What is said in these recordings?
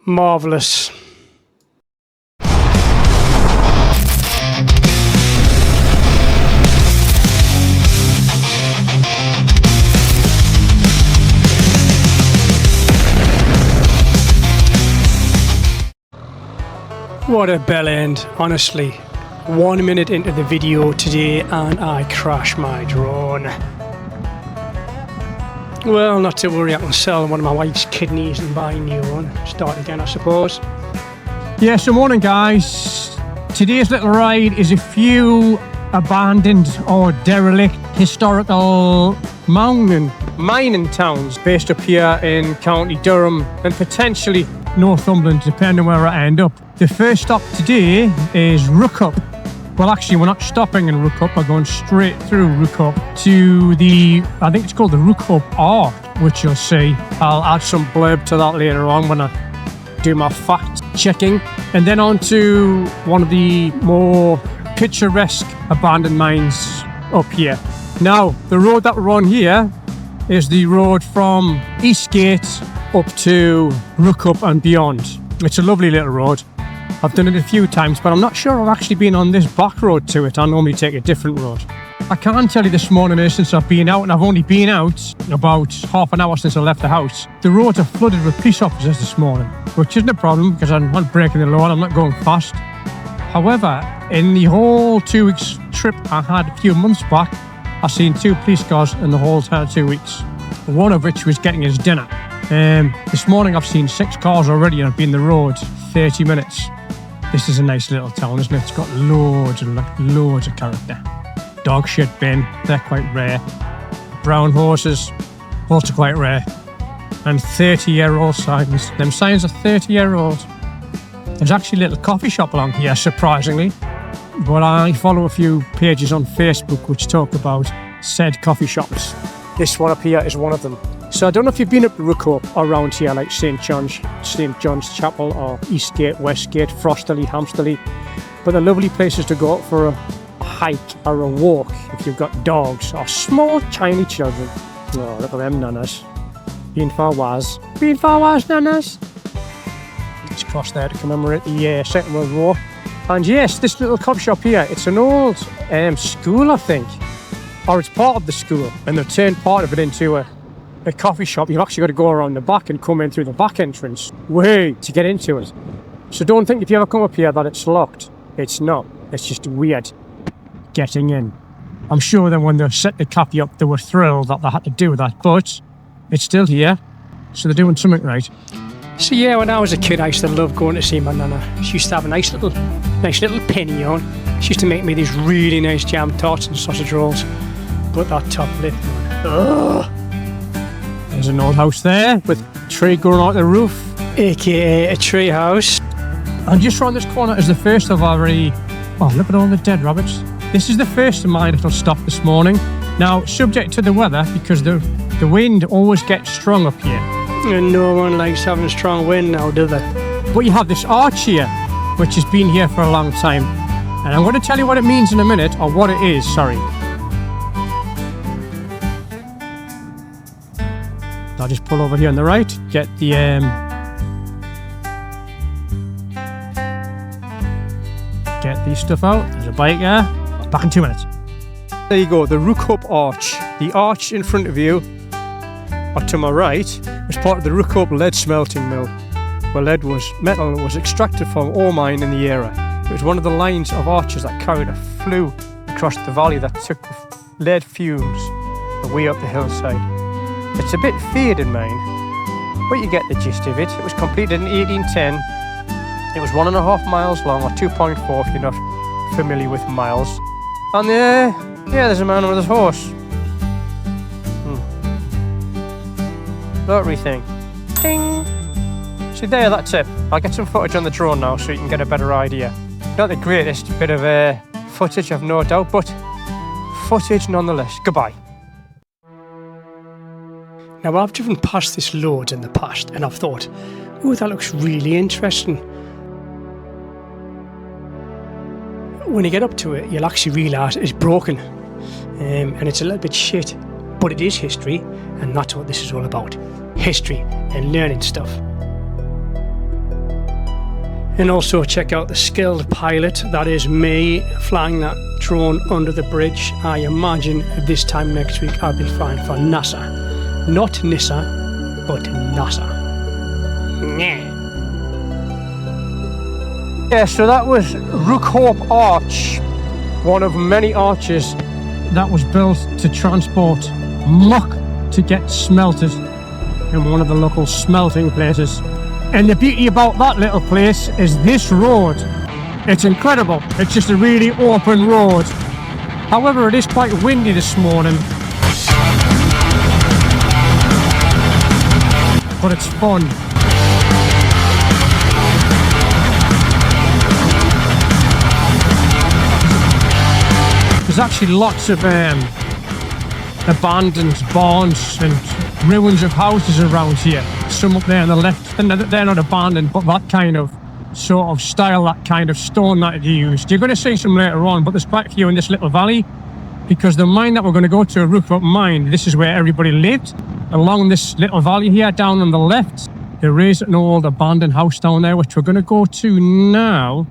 Marvellous. What a bell end, honestly. 1 minute into the video today and I crash my drone. Well, not to worry, I can sell one of my wife's kidneys and buy a new one. Start again, I suppose. Yeah, so morning guys. Today's little ride is a few abandoned or derelict historical mining towns based up here in County Durham and potentially Northumberland, depending where I end up. The first stop today is Rookup. Well, actually, we're not stopping in Rookup. We're going straight through Rookup to the, I think it's called the Rookup Arch, which you'll see. I'll add some blurb to that later on when I do my fact checking. And then on to one of the more picturesque abandoned mines up here. Now, the road that we're on here is the road from Eastgate up to Rookup and beyond. It's a lovely little road. I've done it a few times, but I'm not sure I've actually been on this back road to it. I normally take a different road. I can't tell you this morning since I've been out, and I've only been out about half an hour since I left the house. The roads are flooded with police officers this morning, which isn't a problem because I'm not breaking the law and I'm not going fast. However, in the whole 2 weeks trip I had a few months back, I've seen 2 police cars in the whole entire 2 weeks. One of which was getting his dinner. This morning I've seen 6 cars already and I've been on the road 30 minutes. This is a nice little town, isn't it? It's got loads of character. Dog shit bin, they're quite rare. Brown horses, also quite rare. And 30-year-old signs. Them signs are 30-year-old. There's actually a little coffee shop along here, surprisingly. But I follow a few pages on Facebook which talk about said coffee shops. This one up here is one of them. So I don't know if you've been up to Rookup around here, like St John's Chapel or Eastgate, Westgate, Frosterley, Hampsterley. But they're lovely places to go out for a hike or a walk if you've got dogs or small, tiny children. Oh, look at them nanas. Being far was nanas. Let's cross there to commemorate the Second World War. And yes, this little coffee shop here, it's an old school, I think. Or it's part of the school, and they've turned part of it into a coffee shop. You've actually got to go around the back and come in through the back entrance way to get into it. So don't think if you ever come up here that it's locked. It's not. It's just weird getting in. I'm sure that when they set the coffee up, they were thrilled that they had to do that, but it's still here, so they're doing something right. So yeah, when I was a kid, I used to love going to see my nana. She used to have a nice little penny on. She used to make me these really nice jam tarts and sausage rolls. But that top lip, ugh. There's an old house there with a tree growing out the roof, aka a tree house. And just round this corner is the first of our oh, look at all the dead rabbits. This is the first of my little stop this morning. Now, subject to the weather, because the wind always gets strong up here. And no one likes having strong wind now, do they? But you have this arch here, which has been here for a long time. And I'm going to tell you what it means in a minute, or what it is, sorry. I'll just pull over here on the right, get the stuff out. There's a bike there. Back in 2 minutes. There you go, the Rookup Arch. The arch in front of you, or to my right, was part of the Rookup lead smelting mill, where metal was extracted from ore mine in the era. It was one of the lines of arches that carried a flue across the valley that took the lead fumes away up the hillside. It's a bit faded mine, but you get the gist of it. It was completed in 1810. It was 1.5 miles long, or 2.4 if you're not familiar with miles. And there's a man with his horse. Lottery thing. Ding! See there, that's it. I'll get some footage on the drone now so you can get a better idea. Not the greatest bit of footage, I've no doubt, but footage nonetheless. Goodbye. Now, I've driven past this loads in the past, and I've thought, oh, that looks really interesting. When you get up to it, you'll actually realise it's broken, and it's a little bit shit, but it is history, and that's what this is all about. History and learning stuff. And also check out the skilled pilot, that is me, flying that drone under the bridge. I imagine this time next week I'll be flying for NASA. Not NISA, but NASA. Yeah, so that was Rookhope Arch, one of many arches that was built to transport muck to get smelted in one of the local smelting places. And the beauty about that little place is this road. It's incredible. It's just a really open road. However, it is quite windy this morning. But it's fun. There's actually lots of abandoned barns and ruins of houses around here. Some up there on the left, and they're not abandoned, but that kind of sort of style, that kind of stone that they used. You're going to see some later on, but there's quite a few in this little valley, because the mine that we're going to go to, a Rookhope mine, this is where everybody lived. Along this little valley here, down on the left, there is an old abandoned house down there, which we're going to go to now,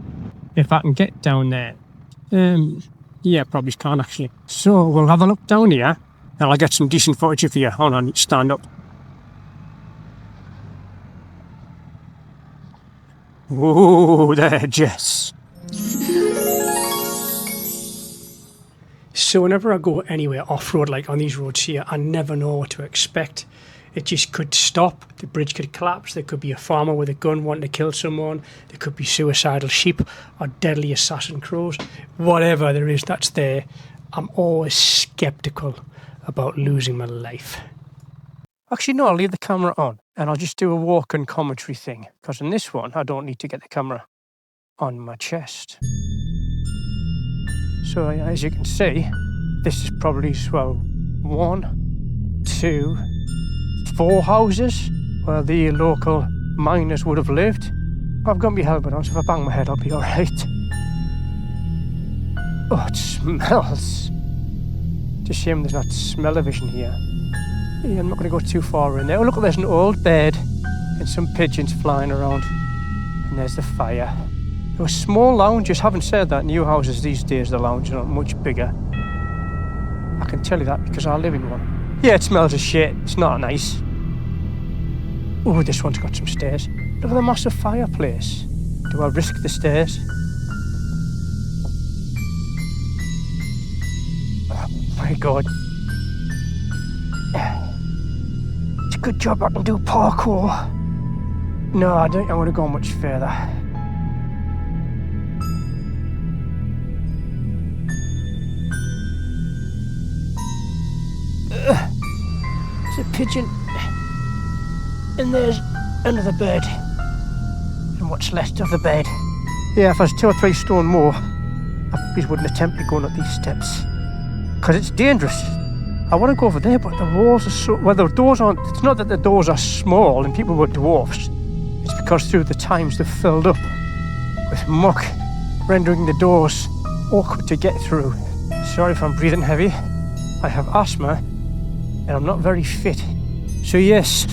if I can get down there. Yeah, probably can't actually. So we'll have a look down here, and I'll get some decent footage of you. Hold on, stand up. Whoa there, Jess. So whenever I go anywhere off-road, like on these roads here, I never know what to expect. It just could stop, the bridge could collapse, there could be a farmer with a gun wanting to kill someone, there could be suicidal sheep or deadly assassin crows. Whatever there is that's there, I'm always sceptical about losing my life. Actually, no, I'll leave the camera on and I'll just do a walk and commentary thing, because in this one I don't need to get the camera on my chest. So as you can see, this is probably, well, 1, 2, 4 houses where the local miners would have lived. I've got my helmet on, so if I bang my head I'll be alright. Oh, it smells. It's a shame there's not smell-o-vision here. Yeah, I'm not going to go too far in there. Oh, look, there's an old bed and some pigeons flying around. And there's the fire. There were small lounges. Having said that, new houses these days, the lounges are much bigger. I can tell you that because I live in one. Yeah, it smells of shit. It's not nice. Oh, this one's got some stairs. Look at the massive fireplace. Do I risk the stairs? Oh my God. It's a good job I can do parkour. No, I don't think I want to go much further. There's a pigeon. And there's another bird. And what's left of the bed. Yeah, if I was 2 or 3 stone more, I probably wouldn't attempt to go up these steps. Because it's dangerous. I want to go over there, but the walls are so... Well, the doors aren't... It's not that the doors are small and people were dwarfs. It's because through the times they've filled up with muck, rendering the doors awkward to get through. Sorry if I'm breathing heavy. I have asthma and I'm not very fit. So yes,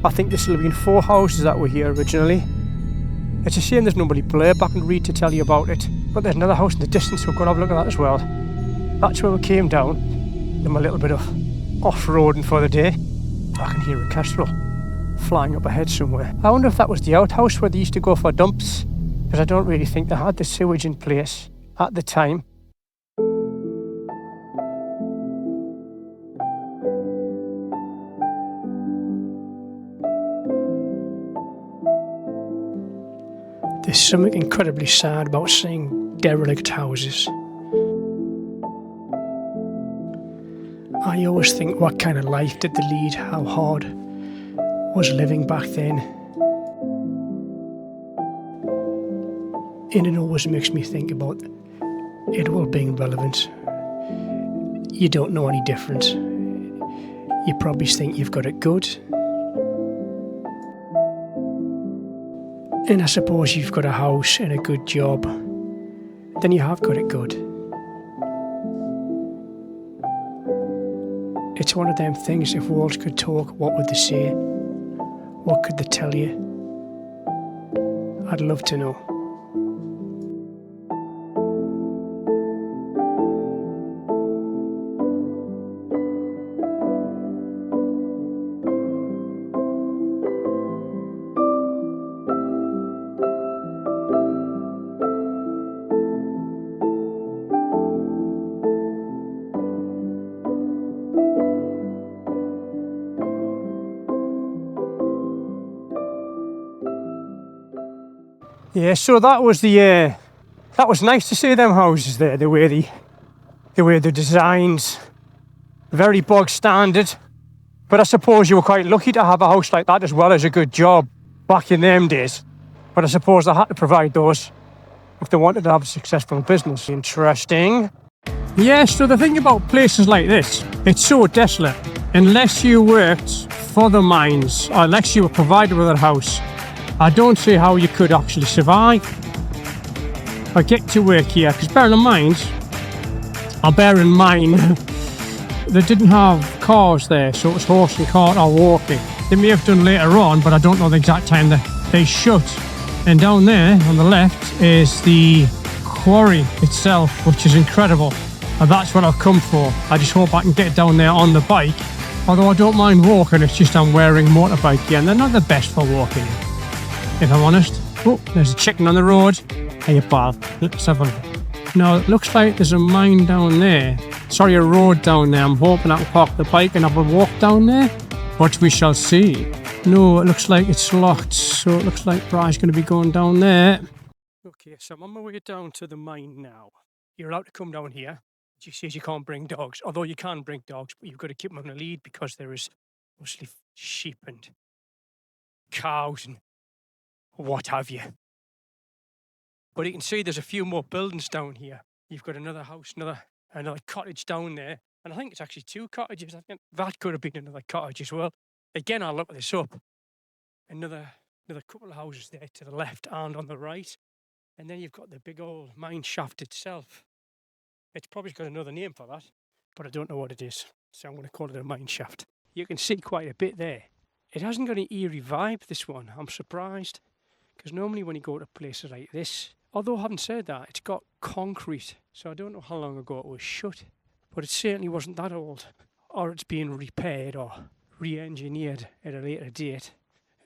I think this will have been 4 houses that were here originally. It's a shame there's nobody Blair back and Reed to tell you about it. But there's another house in the distance, so we're going to have a look at that as well. That's where we came down. And my little bit of off-roading for the day. I can hear a kestrel flying up ahead somewhere. I wonder if that was the outhouse where they used to go for dumps, because I don't really think they had the sewage in place at the time. There's something incredibly sad about seeing derelict houses. I always think, what kind of life did they lead? How hard was living back then? And it always makes me think about it all being relevant. You don't know any different. You probably think you've got it good. And I suppose you've got a house and a good job, then you have got it good. It's one of them things, if worlds could talk, what would they say? What could they tell you? I'd love to know. Yeah, so that was the that was nice to see them houses there, the way the designs, very bog standard. But I suppose you were quite lucky to have a house like that as well as a good job back in them days. But I suppose they had to provide those if they wanted to have a successful business. Interesting. Yeah, so the thing about places like this, it's so desolate. Unless you worked for the mines, or unless you were provided with a house, I don't see how you could actually survive or get to work here. Because bear in mind, they didn't have cars there, so it was horse and cart or walking. They may have done later on, but I don't know the exact time that they shut. And down there on the left is the quarry itself, which is incredible. And that's what I've come for. I just hope I can get down there on the bike. Although I don't mind walking, it's just I'm wearing motorbike gear and they're not the best for walking, if I'm honest. Oh, there's a chicken on the road. Hey, pal. Let's have a look. Now, it looks like there's a mine down there. Sorry, a road down there. I'm hoping I can park the bike and have a walk down there. But we shall see. No, it looks like it's locked. So it looks like Bry's going to be going down there. Okay, so I'm on my way down to the mine now. You're allowed to come down here. She says you can't bring dogs, although you can bring dogs, but you've got to keep them on a lead because there is mostly sheep and cows and what have you. But you can see there's a few more buildings down here. You've got another house, another cottage down there, and I think it's actually 2 cottages. I think that could have been another cottage as well. Again, I'll look this up. Another couple of houses there to the left and on the right, and then you've got the big old mine shaft itself. It's probably got another name for that, but I don't know what it is, so I'm going to call it a mine shaft. You can see quite a bit there. It hasn't got an eerie vibe, this one. I'm surprised, because normally when you go to places like this, although having said that, it's got concrete, so I don't know how long ago it was shut, but it certainly wasn't that old, or it's being repaired or re-engineered at a later date.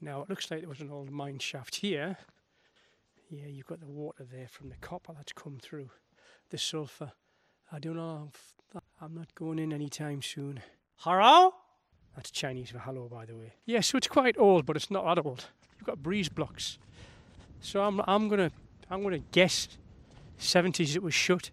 Now it looks like there was an old mine shaft here. Yeah, you've got the water there from the copper that's come through, the sulphur. I don't know, I'm not going in anytime soon. Hello? That's Chinese for hello, by the way. Yeah, so it's quite old, but it's not that old. You've got breeze blocks. So I'm gonna guess 70s it was shut.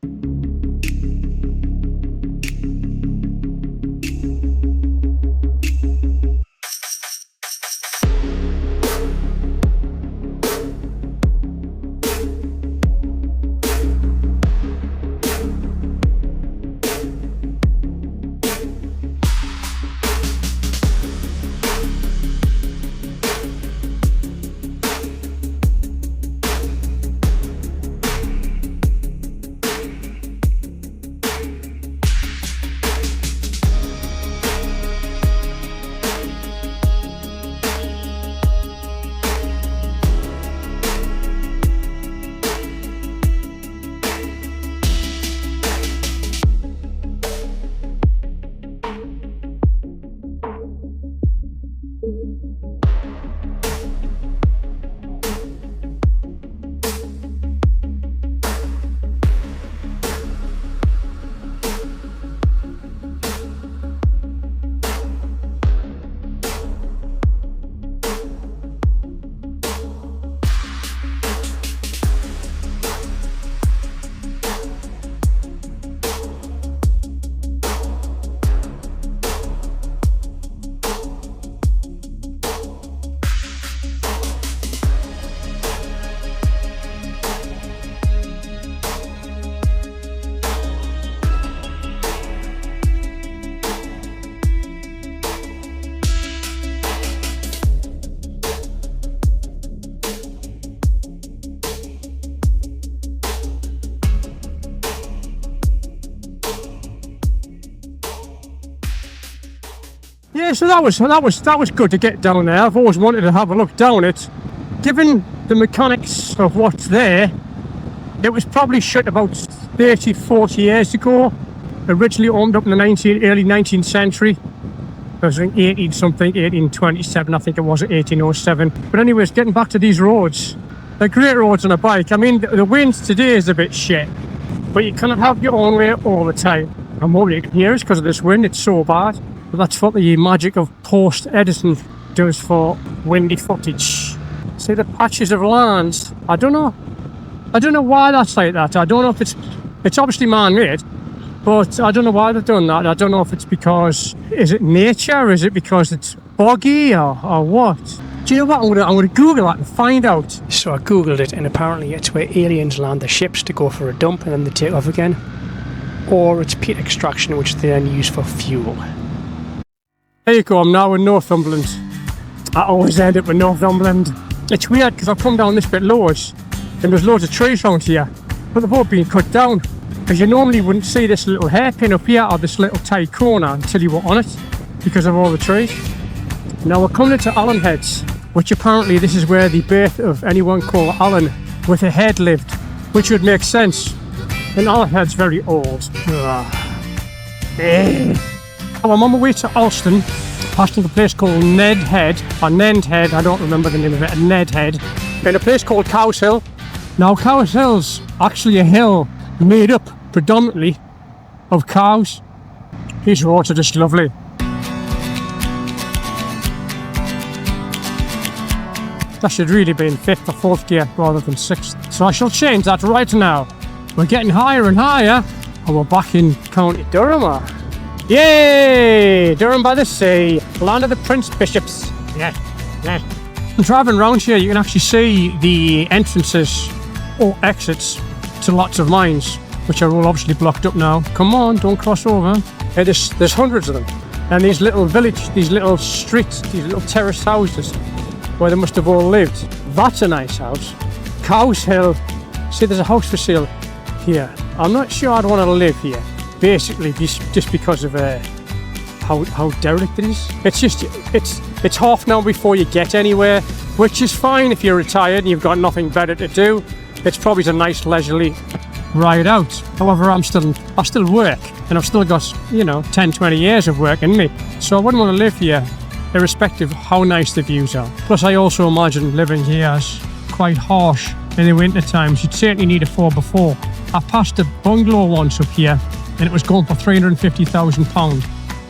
Yeah, so that was good to get down there. I've always wanted to have a look down it. Given the mechanics of what's there, it was probably shut about 30, 40 years ago. Originally opened up in the early 19th century. It was in 1827, I think it was, 1807. But anyways, getting back to these roads, they're great roads on a bike. I mean, the wind today is a bit shit, but you cannot have your own way all the time. I'm hoping you can hear us because of this wind, it's so bad. But that's what the magic of post-editing does for windy footage. See the patches of lands? I don't know why that's like that. I don't know if it's obviously man-made, but I don't know why they've done that. I don't know if it's because, is it nature? Is it because it's boggy or what? Do you know what? I'm going to Google that and find out. So I Googled it, and apparently it's where aliens land their ships to go for a dump and then they take off again. Or it's peat extraction, which they then use for fuel. There you go, I'm now in Northumberland. I always end up in Northumberland. It's weird because I've come down this bit loads and there's loads of trees around here, but they've all been cut down. Because you normally wouldn't see this little hairpin up here or this little tight corner until you were on it because of all the trees. Now we're coming into Allen Heads, which apparently this is where the birth of anyone called Allen with a head lived, which would make sense. And Allen Head's very old. I'm on my way to Alston, passing a place called Ned Head, or Nend Head, I don't remember the name of it, Ned Head, in a place called Cowes Hill. Now Cowes Hill's actually a hill made up predominantly of cows. These roads are just lovely. That should really be in 5th or 4th gear rather than 6th. So I shall change that right now. We're getting higher and higher, and we're back in County Durham. Yay! Durham by the sea, land of the Prince Bishops. Yeah. I'm driving around here, you can actually see the entrances or exits to lots of mines, which are all obviously blocked up now. Come on, don't cross over. Yeah, there's hundreds of them. And these little village, these little streets, these little terraced houses where they must have all lived. That's a nice house. Cowes Hill. See, there's a house for sale here. I'm not sure I'd want to live here. Basically, just because of how derelict it is. It's half an hour before you get anywhere, which is fine if you're retired and you've got nothing better to do. It's probably a nice leisurely ride out. However, I still work, and I've still got 10-20 years of work in me, so I wouldn't want to live here, irrespective of how nice the views are. Plus, I also imagine living here is quite harsh in the winter times. You'd certainly need a 4x4. I passed a bungalow once up here, and it was going for £350,000,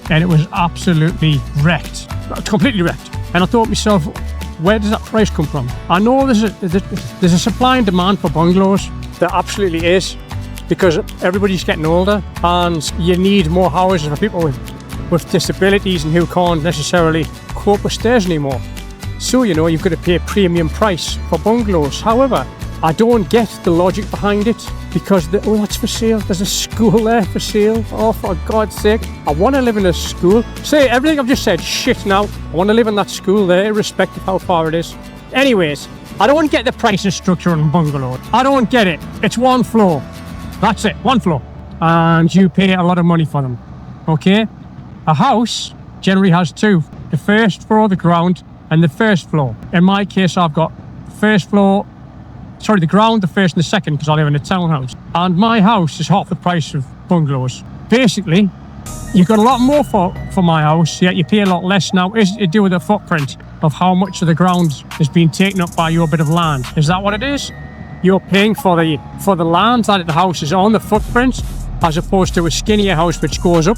and it was absolutely wrecked, completely wrecked. And I thought to myself, where does that price come from? I know there's a supply and demand for bungalows. There absolutely is, because everybody's getting older, and you need more houses for people with disabilities and who can't necessarily cope with stairs anymore. So you've got to pay a premium price for bungalows. However, I don't get the logic behind it, because that's for sale. There's a school there for sale. Oh, for God's sake. I want to live in a school. Say everything I've just said, shit now. I want to live in that school there, irrespective of how far it is. Anyways, I don't get the pricing structure on bungalow. I don't get it. It's one floor. That's it, one floor. And you pay a lot of money for them. Okay? A house generally has two. The first floor, the ground, and the first floor. In my case, I've got the ground, the first and the second, because I live in a townhouse. And my house is half the price of bungalows. Basically, you've got a lot more for my house, yet you pay a lot less now. Is it to do with the footprint of how much of the ground is being taken up by your bit of land? Is that what it is? You're paying for the land that the house is on, the footprint, as opposed to a skinnier house which goes up.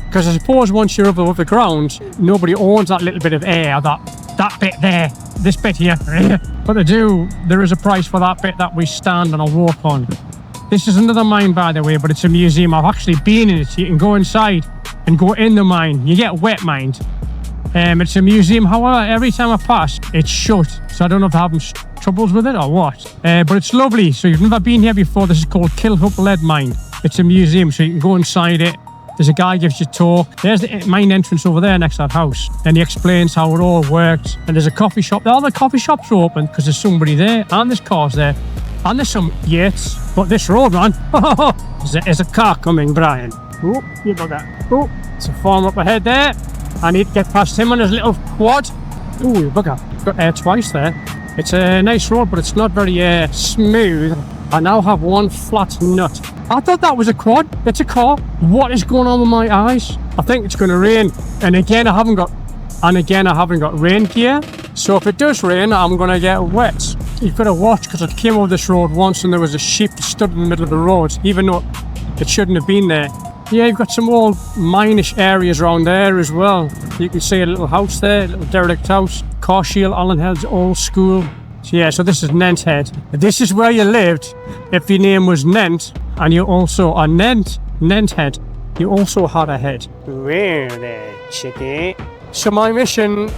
Because I suppose once you're above the ground, nobody owns that little bit of air, that bit there, this bit here. But there is a price for that bit that we stand and I walk on. This is another mine, by the way, but it's a museum. I've actually been in it. You can go inside and go in the mine. You get wet mined. It's a museum. However, every time I pass, it's shut. So I don't know if they're having troubles with it or what. But it's lovely. So you've never been here before. This is called Kilhup Lead Mine. It's a museum, so you can go inside it. There's a guy gives you a talk. There's the mine entrance over there next to that house. And he explains how it all works. And there's a coffee shop. All the coffee shops are open because there's somebody there. And there's cars there. And there's some yachts. But this road, man. There's a car coming, Brian. Oh, you got that. Oh, it's a farm up ahead there. I need to get past him on his little quad. Oh, bugger. Got air twice there. It's a nice road, but it's not very smooth. I now have one flat nut. I thought that was a quad. It's a car. What is going on with my eyes? I think it's going to rain. And again, I haven't got rain gear. So if it does rain, I'm going to get wet. You've got to watch, because I came over this road once and there was a sheep stood in the middle of the road, even though it shouldn't have been there. Yeah, you've got some old mine-ish areas around there as well. You can see a little house there, a little derelict house. Car Shield, Allen Heads, old school. So yeah, so this is Nent Head. This is where you lived if your name was Nent and you also are Nent Head. You also had a head. Really, cheeky. So my mission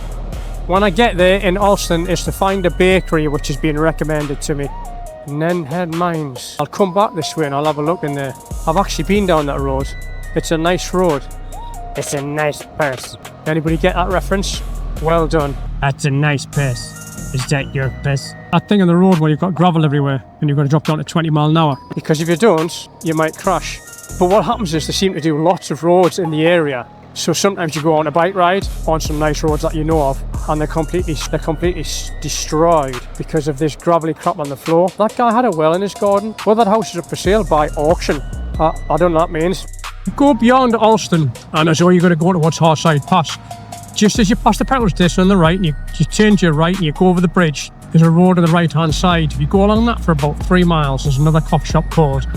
when I get there in Alston is to find a bakery which has been recommended to me. Nent Head Mines. I'll come back this way and I'll have a look in there. I've actually been down that road. It's a nice road. It's a nice purse. Anybody get that reference? Well done. That's a nice purse. Is that your purse? That thing on the road where you've got gravel everywhere and you've got to drop down to 20 mile an hour. Because if you don't, you might crash. But what happens is they seem to do lots of roads in the area. So sometimes you go on a bike ride on some nice roads that you know of and they're completely destroyed because of this gravelly crap on the floor. That guy had a well in his garden. Well, that house is up for sale by auction. I don't know what that means. Go beyond Alston and as though you're going to go towards Harside Pass. Just as you pass the petrol station on the right and you turn to your right and you go over the bridge, there's a road on the right hand side. If you go along that for about 3 miles, there's another coffee shop called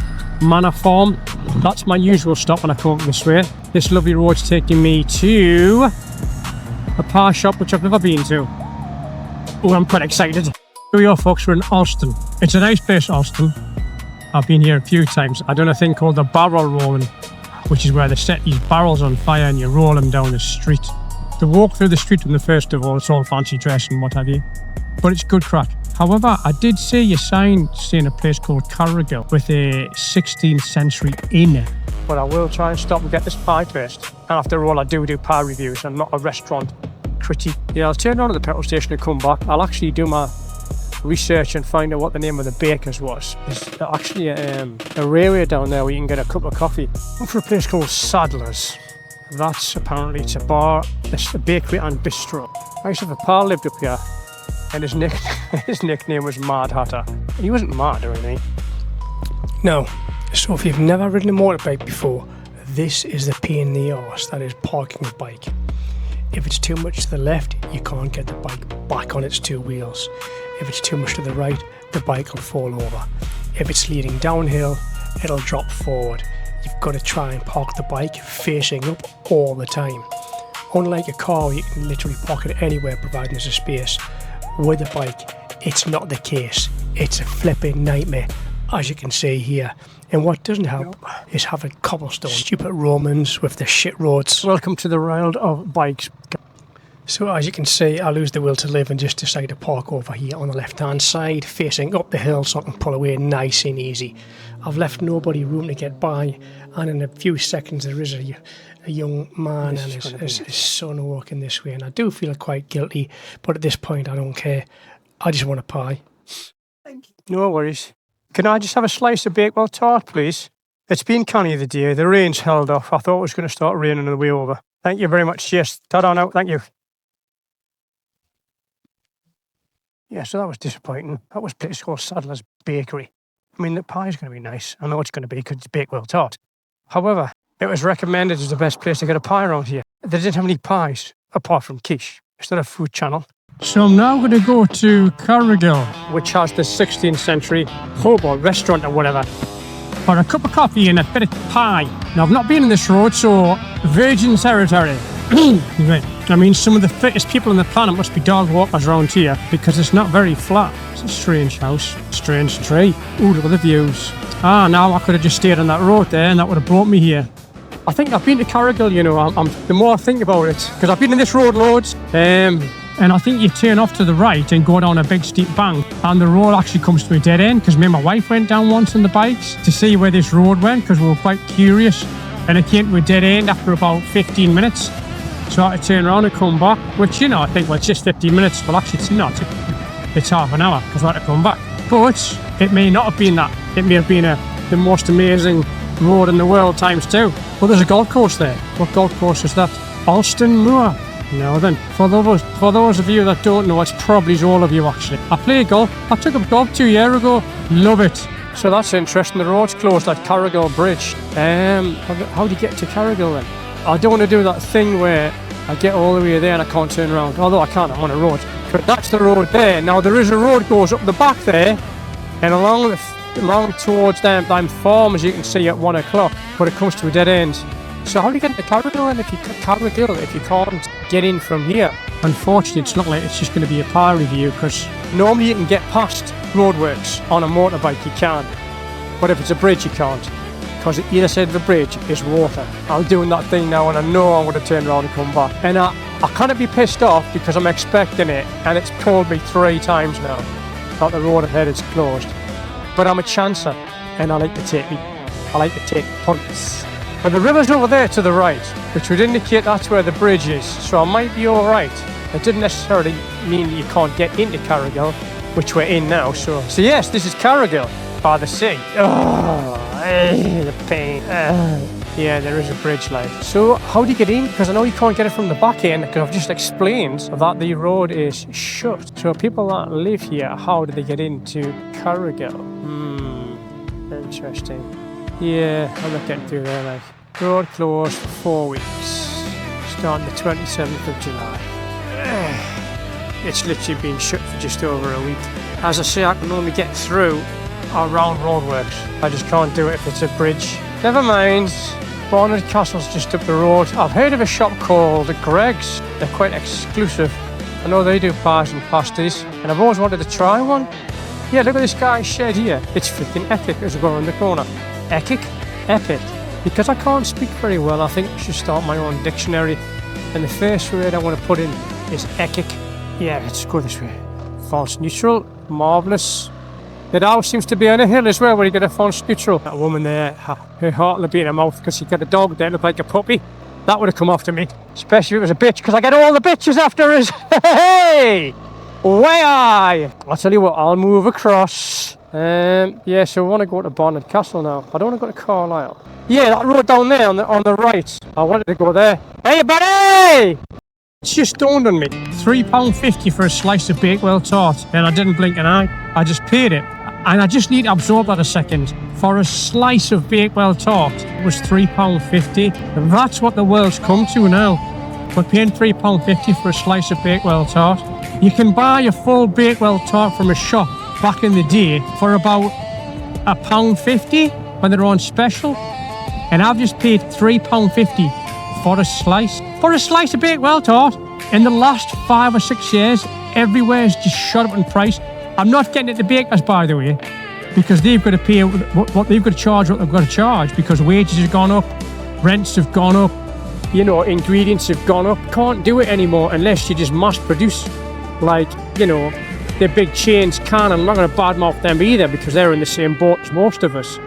Manor Farm. That's my usual stop when I come this way. This lovely road's taking me to a pie shop which I've never been to. Oh, I'm quite excited. Here we are, folks, we're in Alston. It's a nice place, Alston. I've been here a few times. I've done a thing called the barrel rolling, which is where they set these barrels on fire and you roll them down the street. To walk through the street on the first of all, it's all fancy dress and what have you, but it's good crack. However, I did see a sign saying a place called Carrigal with a 16th century inn. But I will try and stop and get this pie first. And after all, I do pie reviews. I'm not a restaurant critic. Yeah, I'll turn around at the petrol station and come back. I'll actually do my research and find out what the name of the baker's was. There's actually a railway down there where you can get a cup of coffee. I'm for a place called Sadler's. That's apparently, it's a bar, it's a bakery and bistro. I used to have a pal lived up here and his nickname was Mad Hatter. He wasn't mad or anything. No, so if you've never ridden a motorbike before, this is the pain in the arse that is parking a bike. If it's too much to the left, you can't get the bike back on its 2 wheels. If it's too much to the right, the bike will fall over. If it's leading downhill, it'll drop forward. You've got to try and park the bike facing up all the time. Unlike a car, you can literally park it anywhere providing there's a space. With a bike, it's not the case. It's a flipping nightmare, as you can see here. And what doesn't help is having cobblestone, stupid Romans with the shit roads. Welcome to the world of bikes. So as you can see, I lose the will to live and just decide to park over here on the left hand side, facing up the hill so I can pull away nice and easy. I've left nobody room to get by, and in a few seconds there is a young man and his son walking this way, and I do feel quite guilty, but at this point I don't care. I just want a pie. Thank you. No worries. Can I just have a slice of Bakewell tart, please? It's been canny the day. The rain's held off. I thought it was going to start raining on the way over. Thank you very much. Yes, ta-da now. Thank you. Yeah, so that was disappointing. That was a place called Sadler's Bakery. I mean, the pie's going to be nice. I know it's going to be because it's Bakewell tart. However, it was recommended as the best place to get a pie around here. They didn't have any pies, apart from quiche. It's not a food channel. So I'm now going to go to Carrigal, which has the 16th century pub or restaurant or whatever, for a cup of coffee and a bit of pie. Now, I've not been in this road, so virgin territory. Right. I mean, some of the fittest people on the planet must be dog walkers around here because it's not very flat. It's a strange house, strange tree. Ooh, look at the views. Now I could have just stayed on that road there and that would have brought me here. I think I've been to Carrigal, you know, the more I think about it, because I've been in this road loads, and I think you turn off to the right and go down a big steep bank, and the road actually comes to a dead end, because me and my wife went down once on the bikes to see where this road went, because we were quite curious, and it came to a dead end after about 15 minutes. So I had to turn around and come back, which, you know, I think, well, it's just 15 minutes. Well, actually, it's not. It's half an hour because I had to come back. But it may not have been that. It may have been the most amazing road in the world times 2. Well, there's a golf course there. What golf course is that? Alston Moor. Now then, for those of you that don't know, it's probably all of you actually. I play golf. I took up golf 2 years ago. Love it. So that's interesting. The road's closed at Carrigal Bridge. How do you get to Carrigal then? I don't want to do that thing where I get all the way there and I can't turn around. Although I can't, I'm on a road. But that's the road there. Now there is a road goes up the back there and along towards them farm, as you can see at 1 o'clock, but it comes to a dead end. So how do you get into Carrigal then if you can't get in from here? Unfortunately, it's not like it's just going to be a par review, because normally you can get past roadworks on a motorbike, you can. But if it's a bridge, you can't, because at either side of the bridge is water. I'm doing that thing now and I know I'm going to turn around and come back. And I can't be pissed off because I'm expecting it, and it's told me 3 times now that the road ahead is closed. But I'm a chancer, and I like to take punts. But the river's over there to the right, which would indicate that's where the bridge is, so I might be alright. It didn't necessarily mean that you can't get into Carrigal, which we're in now, so yes, this is Carrigal by the sea. Oh, the pain. Yeah, there is a bridge light. So how do you get in? Because I know you can't get it from the back end, because I've just explained that the road is shut. So people that live here, how do they get into Carrigal? Interesting. Yeah, I'm not getting through there, like. Road closed for 4 weeks, starting the 27th of July. It's literally been shut for just over a week. As I say, I can only get through around roadworks. I just can't do it if it's a bridge. Never mind. Barnard Castle's just up the road. I've heard of a shop called Greg's. They're quite exclusive. I know they do pies and pasties, and I've always wanted to try one. Yeah, look at this guy's shed here. It's freaking epic as we go around the corner. Epic? Epic. Because I can't speak very well, I think I should start my own dictionary. And the first word I want to put in is epic. Yeah, let's go this way. False neutral, marvellous. The house seems to be on a hill as well, where you get a false neutral. That woman there, her heart will be in her mouth because she got a dog there, looked like a puppy. That would have come after me. Especially if it was a bitch, because I get all the bitches after us. Hey! Way I! I'll tell you what, I'll move across. Yeah, so I want to go to Barnard Castle now. I don't want to go to Carlisle. Yeah, that road down there on the right. I wanted to go there. Hey, buddy! It's just dawned on me. £3.50 for a slice of Bakewell tart, and I didn't blink an eye. I just paid it. And I just need to absorb that a second. For a slice of Bakewell tart, it was £3.50. And that's what the world's come to now. We're paying £3.50 for a slice of Bakewell tart. You can buy a full Bakewell tart from a shop back in the day for about £1.50 when they're on special. And I've just paid £3.50 for a slice. For a slice of Bakewell tart. In the last 5 or 6 years, everywhere's just shot up in price. I'm not getting it to bakers, by the way, because they've got to pay what they've got to charge, what they've got to charge, because wages have gone up, rents have gone up, you know, ingredients have gone up. Can't do it anymore unless you just mass produce, like, you know, the big chains can. I'm not going to badmouth them either, because they're in the same boat as most of us.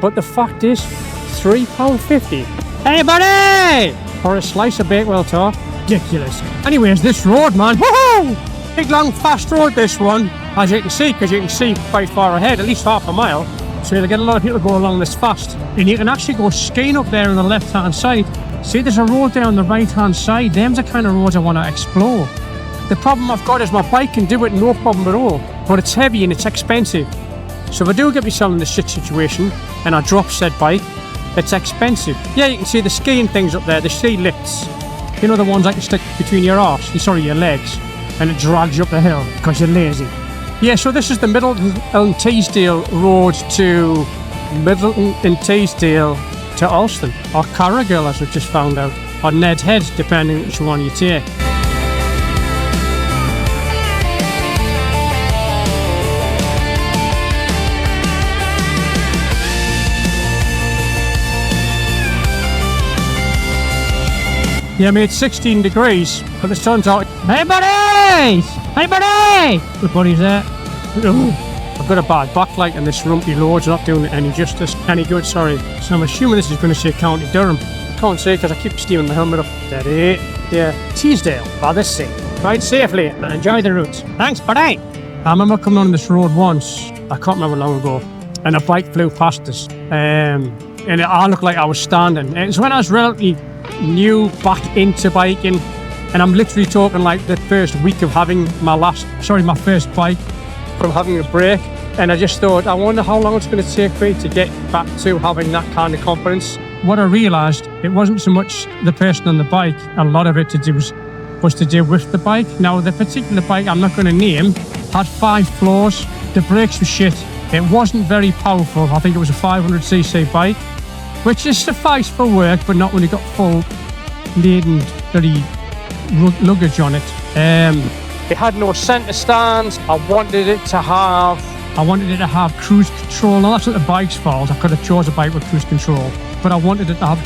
But the fact is, £3.50. Hey, buddy! For a slice of Bakewell tart. Ridiculous. Anyways, this road, man. Woohoo! Big, long, fast road, this one. As you can see, because you can see quite far ahead, at least half a mile. So you'll get a lot of people going along this fast. And you can actually go skiing up there on the left-hand side. See, there's a road there on the right-hand side. Them's the kind of roads I want to explore. The problem I've got is my bike can do it no problem at all. But it's heavy and it's expensive. So if I do get myself in this shit situation and I drop said bike, it's expensive. Yeah, you can see the skiing things up there, the ski lifts. You know, the ones I can stick between your your legs, and it drags you up the hill because you're lazy. Yeah, so this is the Middleton and Teesdale road to Middleton and Teesdale to Alston, or Carrigal as we've just found out, or Ned Head, depending which one you take. Yeah, mate, it's 16 degrees, but the sun's out. Hey, buddies! Hey, buddy! Good buddies there. I've got a bad backlight and this rumpy load's not doing it any good, sorry. So I'm assuming this is going to say County Durham. I can't say because I keep steaming my helmet up. Steady. Yeah, Teesdale by the sea. Ride safely and enjoy the route. Thanks, buddy! I remember coming on this road once, I can't remember how long ago, and a bike flew past us. And I looked like I was standing. It was when I was relatively new back into biking, and I'm literally talking like the first week of having my first bike from having a break, and I just thought, I wonder how long it's going to take me to get back to having that kind of confidence. What I realised, it wasn't so much the person on the bike, a lot of it was to do with the bike. Now, the particular bike I'm not going to name had 5 floors, the brakes were shit, it wasn't very powerful. I think it was a 500cc bike, which is suffice for work, but not when you've got full laden bloody luggage on it. It had no centre stands. I wanted it to have cruise control. Now that's not the bike's fault. I could have chose a bike with cruise control, but I wanted it to have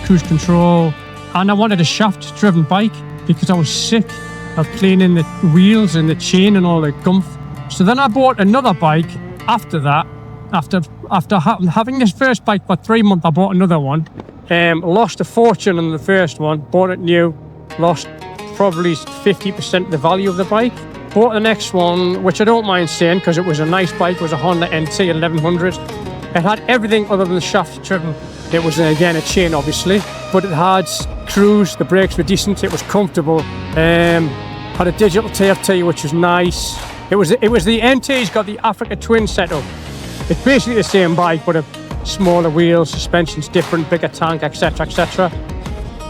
cruise control, and I wanted a shaft-driven bike because I was sick of playing in the wheels and the chain and all the gumph. So then I bought another bike after that. After having this first bike for 3 months, I bought another one. Lost a fortune on the first one. Bought it new. Lost probably 50% of the value of the bike. Bought the next one, which I don't mind saying because it was a nice bike. It was a Honda NT 1100. It had everything other than the shaft driven. It was, again, a chain, obviously, but it had cruise. The brakes were decent. It was comfortable. Had a digital TFT, which was nice. It was the NT's got the Africa Twin setup. It's basically the same bike, but a smaller wheels, suspension's different, bigger tank, etc., etc.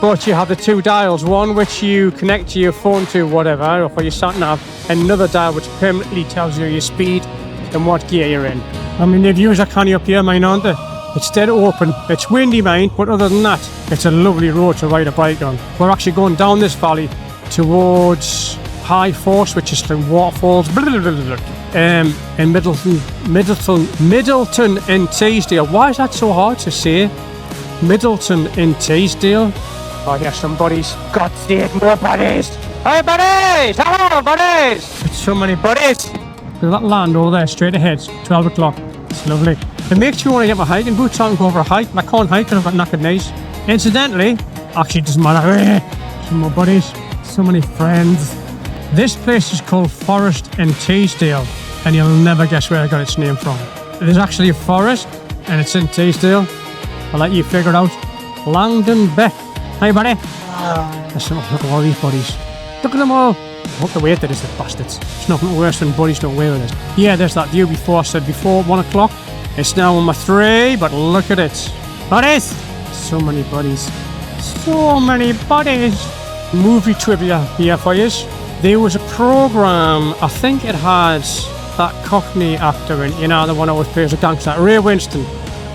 But you have the two dials, one which you connect to your phone to, whatever, or for your sat nav, and another dial which permanently tells you your speed and what gear you're in. I mean, the views are canny up here, mine, aren't they? It's dead open. It's windy, mine, but other than that, it's a lovely road to ride a bike on. We're actually going down this valley towards High Force, which is the waterfalls, in Middleton in Teesdale. Why is that so hard to say? Middleton in Teesdale. Oh, here's some buddies. God's sake, more buddies! Hey, buddies! Hello, buddies! It's so many buddies! Look at that land over there, straight ahead, 12 o'clock. It's lovely. It makes me want to get my hiking boots on and go for a hike, but I can't hike because I've got knackered knees. Incidentally, actually it doesn't matter. Some more buddies, so many friends. This place is called Forest in Teesdale, and you'll never guess where I got its name from. There's actually a forest, and it's in Teesdale. I'll let you figure it out. Langdon Beck. Hey, buddy. Look at all these buddies. Look at them all. Look the weight that is, the bastards. It's nothing worse than buddies don't weigh with it. Yeah, there's that view before. I said before 1 o'clock. It's now on my 3, but look at it. Buddies! So many buddies. So many buddies. Movie trivia here for you. There was a programme, I think it had that Cockney actor in, you know, the one who always plays a gangster, Ray Winston.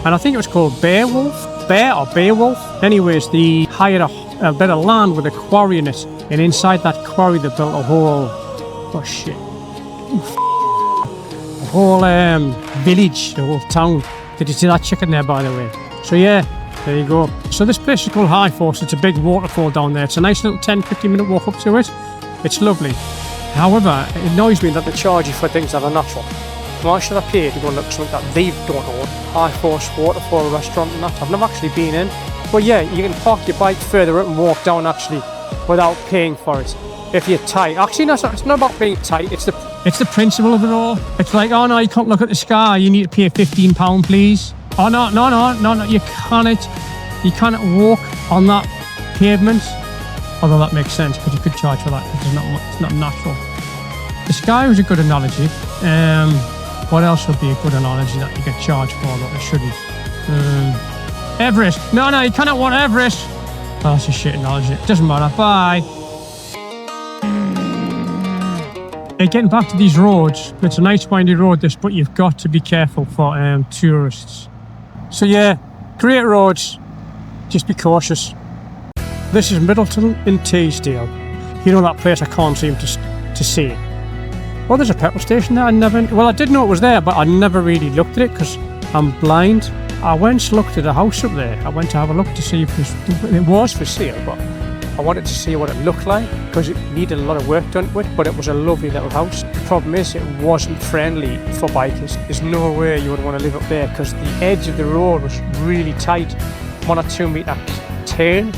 And I think it was called Beowulf. Anyways, they hired a bit of land with a quarry in it. And inside that quarry they built a whole, a whole village, a whole town. Did you see that chicken there, by the way? So yeah, there you go. So this place is called High Force. It's a big waterfall down there. It's a nice little 10-15 minute walk up to it. It's lovely. However, it annoys me that they charge you for things that are natural. Why should I pay to go and look at something that they don't own? High Force Waterfall restaurant and that. I've never actually been in. But yeah, you can park your bike further up and walk down actually without paying for it. If you're tight. Actually, no, it's not about being tight. It's the principle of it all. It's like, oh no, you can't look at the sky. You need to pay £15, please. Oh no, you cannot walk on that pavement. Although that makes sense because you could charge for that because it's not natural. The sky was a good analogy. What else would be a good analogy that you could charge for that you shouldn't? Everest. No, you cannot want Everest. Oh, that's a shit analogy. It doesn't matter. Bye. Getting back to these roads, it's a nice windy road this, but you've got to be careful for tourists. So yeah, great roads, just be cautious. This is Middleton in Teesdale. You know that place I can't seem to see it. Oh, there's a petrol station there. I did know it was there, but I never really looked at it because I'm blind. I once looked at a house up there. I went to have a look to see if it was for sale, but I wanted to see what it looked like because it needed a lot of work done to it, but it was a lovely little house. The problem is it wasn't friendly for bikers. There's no way you would want to live up there because the edge of the road was really tight. 1 or 2 metre turn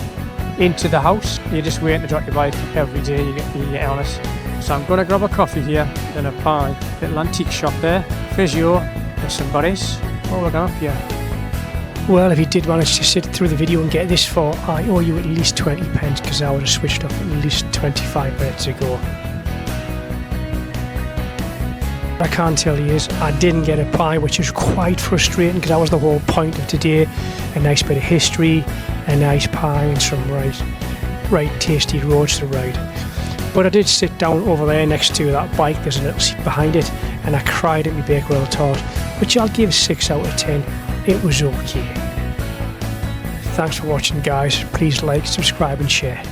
into the house. You're just waiting to drop your bike every day, you get on it. So I'm going to grab a coffee here, then a pie. Little antique shop there. Physio, with some buddies. What we're going up here. Well, if you did manage to sit through the video and get this far, I owe you at least 20 pence because I would have switched off at least 25 minutes ago. What I can't tell you is I didn't get a pie, which is quite frustrating because that was the whole point of today. A nice bit of history, a nice pie and some right tasty roads to ride. But I did sit down over there next to that bike, there's a little seat behind it, and I cried at my Bakewell tart, which I'll give 6 out of 10. It was okay. Thanks for watching, guys. Please like, subscribe and share.